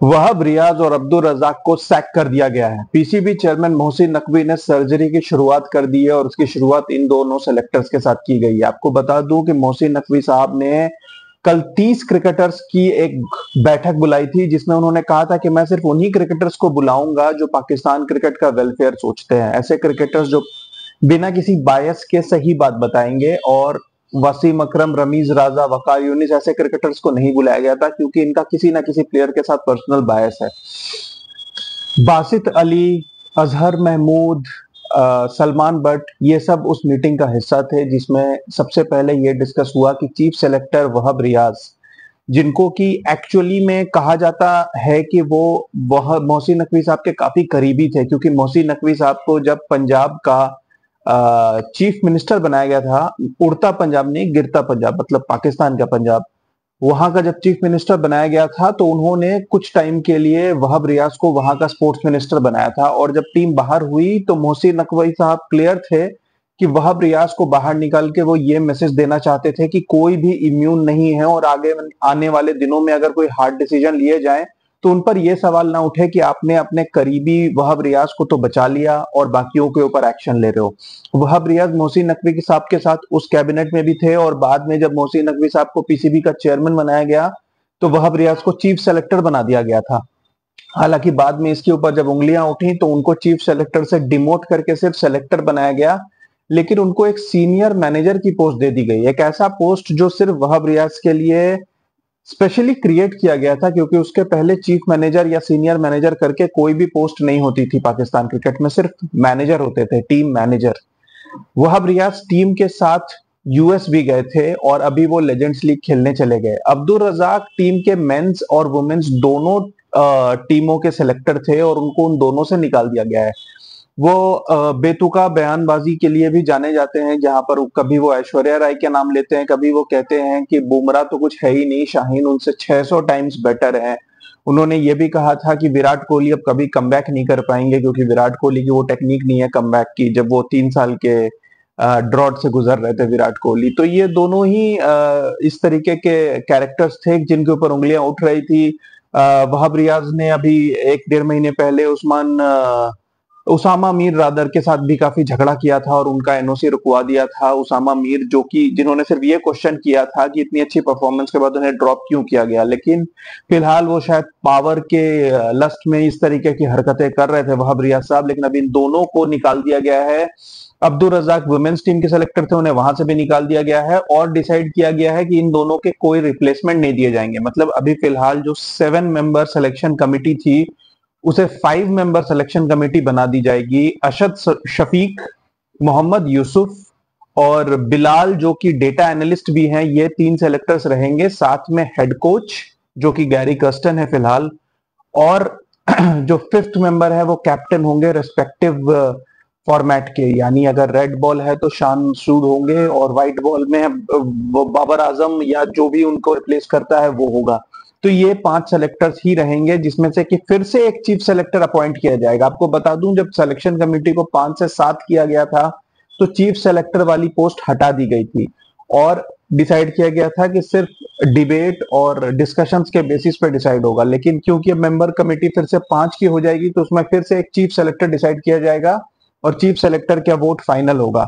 वहाब रियाज और अब्दुल रजाक को सैक कर दिया गया है। पीसीबी चेयरमैन मोहसिन नकवी ने सर्जरी की शुरुआत कर दी है और उसकी शुरुआत इन दोनों सेलेक्टर्स के साथ की गई है। आपको बता दूं कि मोहसिन नकवी साहब ने कल 30 क्रिकेटर्स की एक बैठक बुलाई थी, जिसमें उन्होंने कहा था कि मैं सिर्फ उन्हीं क्रिकेटर्स को बुलाऊंगा जो पाकिस्तान क्रिकेट का वेलफेयर सोचते हैं, ऐसे क्रिकेटर्स जो बिना किसी बायस के सही बात बताएंगे। और वसीम अकरम, रमीज राजा, वकार यूनिस ऐसे क्रिकेटर्स को नहीं बुलाया गया था क्योंकि इनका किसी ना किसी प्लेयर के साथ पर्सनल बायस है। बासित अली, अजहर महमूद, सलमान बट, ये सब उस मीटिंग का हिस्सा थे जिसमें सबसे पहले ये डिस्कस हुआ कि चीफ सेलेक्टर वहाब रियाज, जिनको कि एक्चुअली में कहा जाता है कि वह मोहसिन नकवी साहब के काफी करीबी थे, क्योंकि मोहसिन नकवी साहब को जब पंजाब का चीफ मिनिस्टर बनाया गया था, उड़ता पंजाब नहीं गिरता पंजाब, मतलब पाकिस्तान का पंजाब, वहां का जब चीफ मिनिस्टर बनाया गया था तो उन्होंने कुछ टाइम के लिए वहाब रियाज को वहां का स्पोर्ट्स मिनिस्टर बनाया था। और जब टीम बाहर हुई तो मोहसिन नकवी साहब क्लियर थे कि वहाब रियाज को बाहर निकाल के वो ये मैसेज देना चाहते थे कि कोई भी इम्यून नहीं है और आगे आने वाले दिनों में अगर कोई हार्ड डिसीजन लिए जाए तो उन पर यह सवाल ना उठे कि आपने अपने करीबी वहाब रियाज को तो बचा लिया और बाकियों के ऊपर एक्शन ले रहे हो। वहाब रियाज मोहसिन नकवी साहब के साथ उस कैबिनेट में भी थे और बाद में जब मोहसिन नकवी साहब को पीसीबी का चेयरमैन बनाया गया तो वहाब रियाज को चीफ सेलेक्टर बना दिया गया था। हालांकि बाद में इसके ऊपर जब उंगलियां उठी तो उनको चीफ सेलेक्टर से डिमोट करके सिर्फ सेलेक्टर बनाया गया, लेकिन उनको एक सीनियर मैनेजर की पोस्ट दे दी गई, एक ऐसा पोस्ट जो सिर्फ वहाब रियाज के लिए स्पेशली क्रिएट किया गया था, क्योंकि उसके पहले चीफ मैनेजर या सीनियर मैनेजर करके कोई भी पोस्ट नहीं होती थी पाकिस्तान क्रिकेट में, सिर्फ मैनेजर होते थे, team manager. Wahab Riaz team के साथ यूएस भी गए थे और अभी वो लेजेंड्स लीग खेलने चले गए। अब्दुल रजाक टीम के मेंस और वुमेन्स दोनों टीमों के सेलेक्टर थे और उनको उन दोनों से निकाल दिया गया है। वो बेतुका बयानबाजी के लिए भी जाने जाते हैं, जहां पर कभी वो ऐश्वर्या राय के नाम लेते हैं, कभी वो कहते हैं कि बुमराह तो कुछ है ही नहीं, शाहीन उनसे 600 टाइम्स बेटर है। उन्होंने ये भी कहा था कि विराट कोहली अब कभी कमबैक नहीं कर पाएंगे क्योंकि विराट कोहली की वो टेक्निक नहीं है कमबैक की, जब वो 3 साल के ड्रॉट से गुजर रहे थे विराट कोहली। तो ये दोनों ही इस तरीके के कैरेक्टर्स थे जिनके ऊपर उंगलियां उठ रही थी। वहाब रियाज ने अभी 1-1.5 महीने पहले उसामा मीर रादर के साथ भी काफी झगड़ा किया था और उनका एनओसी रुकवा दिया था। उसामा मीर जो कि जिन्होंने सिर्फ ये क्वेश्चन किया था कि इतनी अच्छी परफॉर्मेंस के बाद उन्हें ड्रॉप क्यों किया गया, लेकिन फिलहाल वो शायद पावर के लस्ट में इस तरीके की हरकतें कर रहे थे वहाब रियाज साहब, लेकिन अब इन दोनों को निकाल दिया गया है। अब्दुल रजाक वुमेन्स टीम के सेलेक्टर थे, उन्हें वहां से भी निकाल दिया गया है और डिसाइड किया गया है कि इन दोनों के कोई रिप्लेसमेंट नहीं दिए जाएंगे। मतलब अभी फिलहाल जो 7 मेंबर सिलेक्शन कमिटी थी उसे 5 मेंबर सिलेक्शन कमेटी बना दी जाएगी। अशद शफीक, मोहम्मद यूसुफ और बिलाल जो कि डेटा एनालिस्ट भी हैं, ये 3 सेलेक्टर्स रहेंगे। साथ में हेड कोच जो कि गैरी कर्स्टन है फिलहाल, और जो 5th मेंबर है वो कैप्टन होंगे रेस्पेक्टिव फॉर्मेट के, यानी अगर रेड बॉल है तो शान सूद होंगे और व्हाइट बॉल में वो बाबर आजम या जो भी उनको रिप्लेस करता है वो होगा। तो ये 5 सेलेक्टर्स ही रहेंगे जिसमें से कि फिर से एक चीफ सेलेक्टर अपॉइंट किया जाएगा। आपको बता दूं जब सिलेक्शन कमेटी को 5 से 7 किया गया था तो चीफ सेलेक्टर वाली पोस्ट हटा दी गई थी और डिसाइड किया गया था कि सिर्फ डिबेट और डिस्कशंस के बेसिस पे डिसाइड होगा। लेकिन क्योंकि अब मेंबर कमेटी फिर से 5 की हो जाएगी तो उसमें फिर से एक चीफ सेलेक्टर डिसाइड किया जाएगा और चीफ सेलेक्टर का वोट फाइनल होगा।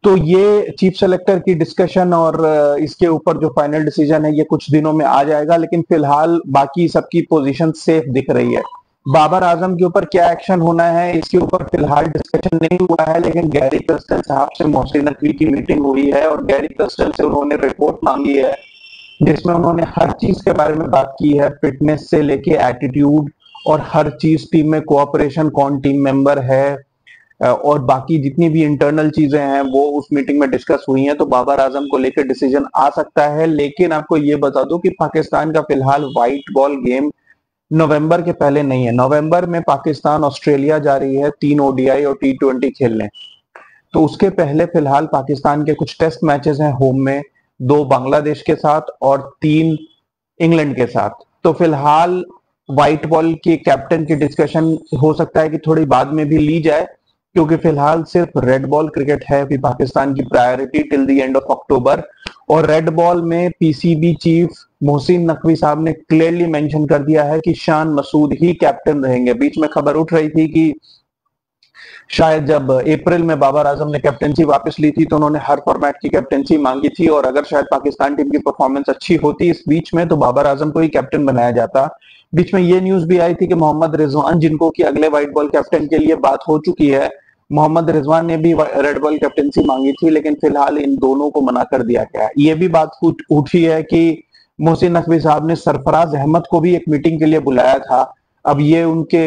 तो ये चीफ सेलेक्टर की डिस्कशन और इसके ऊपर जो फाइनल डिसीजन है ये कुछ दिनों में आ जाएगा, लेकिन फिलहाल बाकी सबकी पोजीशन सेफ दिख रही है। बाबर आजम के ऊपर क्या एक्शन होना है इसके ऊपर फिलहाल डिस्कशन नहीं हुआ है, लेकिन गैरी कर्स्टन साहब से मोहसिन नकवी की मीटिंग हुई है और गैरी कर्स्टन से उन्होंने रिपोर्ट मांगी है जिसमें उन्होंने हर चीज के बारे में बात की है, फिटनेस से लेके एटीट्यूड और हर चीज, टीम में कोऑपरेशन, कौन टीम मेंबर है और बाकी जितनी भी इंटरनल चीजें हैं वो उस मीटिंग में डिस्कस हुई हैं। तो बाबर आजम को लेकर डिसीजन आ सकता है, लेकिन आपको ये बता दूं कि पाकिस्तान का फिलहाल व्हाइट बॉल गेम नवंबर के पहले नहीं है। नवंबर में पाकिस्तान ऑस्ट्रेलिया जा रही है 3 ओडीआई और T20 खेलने, तो उसके पहले फिलहाल पाकिस्तान के कुछ टेस्ट मैचेस हैं होम में, 2 बांग्लादेश के साथ और 3 इंग्लैंड के साथ। तो फिलहाल व्हाइट बॉल की कैप्टन की डिस्कशन हो सकता है कि थोड़ी बाद में भी ली जाए, क्योंकि फिलहाल सिर्फ रेड बॉल क्रिकेट है अभी पाकिस्तान की priority till the end of October. और रेड बॉल में पीसीबी चीफ मोहसिन नकवी साहब ने क्लियरली मेंशन कर दिया है कि शान मसूद ही कैप्टन रहेंगे। बीच में खबर उठ रही थी कि शायद जब अप्रैल में बाबर आजम ने कैप्टनसी वापस ली थी तो उन्होंने हर फॉर्मेट की कैप्टनसी मांगी थी, और अगर शायद पाकिस्तान टीम की परफॉर्मेंस अच्छी होती इस बीच में तो बाबर आजम को ही कैप्टन बनाया जाता। बीच में ये न्यूज भी आई थी कि मोहम्मद रिजवान, जिनको कि अगले व्हाइट बॉल कैप्टन के लिए बात हो चुकी है, मोहम्मद रिजवान ने भी रेड बॉल कैप्टनसी मांगी थी, लेकिन फिलहाल इन दोनों को मना कर दिया गया है। ये भी बात उठी है कि मोहसिन नकवी साहब ने सरफराज अहमद को भी एक मीटिंग के लिए बुलाया था। अब ये उनके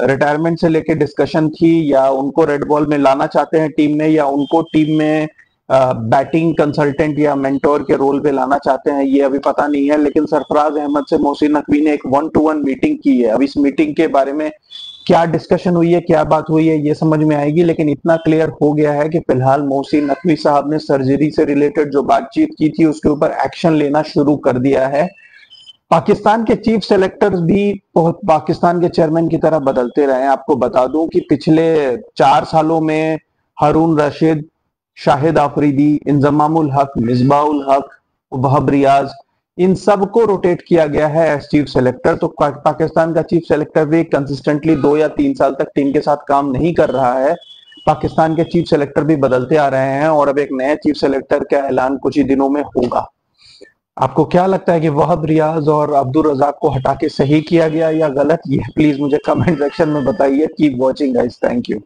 रिटायरमेंट से लेके डिस्कशन थी, या उनको रेड बॉल में लाना चाहते हैं टीम में, या उनको टीम में बैटिंग कंसल्टेंट या मेंटोर के रोल पे लाना चाहते हैं, ये अभी पता नहीं है। लेकिन सरफराज अहमद से मोहसिन नकवी ने एक 1-to-1 मीटिंग की है। अब इस मीटिंग के बारे में क्या डिस्कशन हुई है, क्या बात हुई है, ये समझ में आएगी, लेकिन इतना क्लियर हो गया है कि फिलहाल मोहसिन नकवी साहब ने सर्जरी से रिलेटेड जो बातचीत की थी उसके ऊपर एक्शन लेना शुरू कर दिया है। पाकिस्तान के चीफ सेलेक्टर्स भी पाकिस्तान के चेयरमैन की तरह बदलते रहे हैं। आपको बता दूं कि पिछले 4 सालों में हारून रशीद, शाहिद आफरीदी, इंजमामुल हक, मिसबाउल हक, वहब रियाज, इन सबको रोटेट किया गया है एज चीफ सेलेक्टर। तो पाकिस्तान का चीफ सेलेक्टर भी कंसिस्टेंटली 2 या 3 साल तक टीम के साथ काम नहीं कर रहा है। पाकिस्तान के चीफ सेलेक्टर भी बदलते आ रहे हैं और अब एक नए चीफ सेलेक्टर का ऐलान कुछ ही दिनों में होगा। आपको क्या लगता है कि वहब रियाज और अब्दुल रजाक को हटा के सही किया गया या गलत? ये प्लीज मुझे कमेंट सेक्शन में बताइए। Keep watching guys, thank you.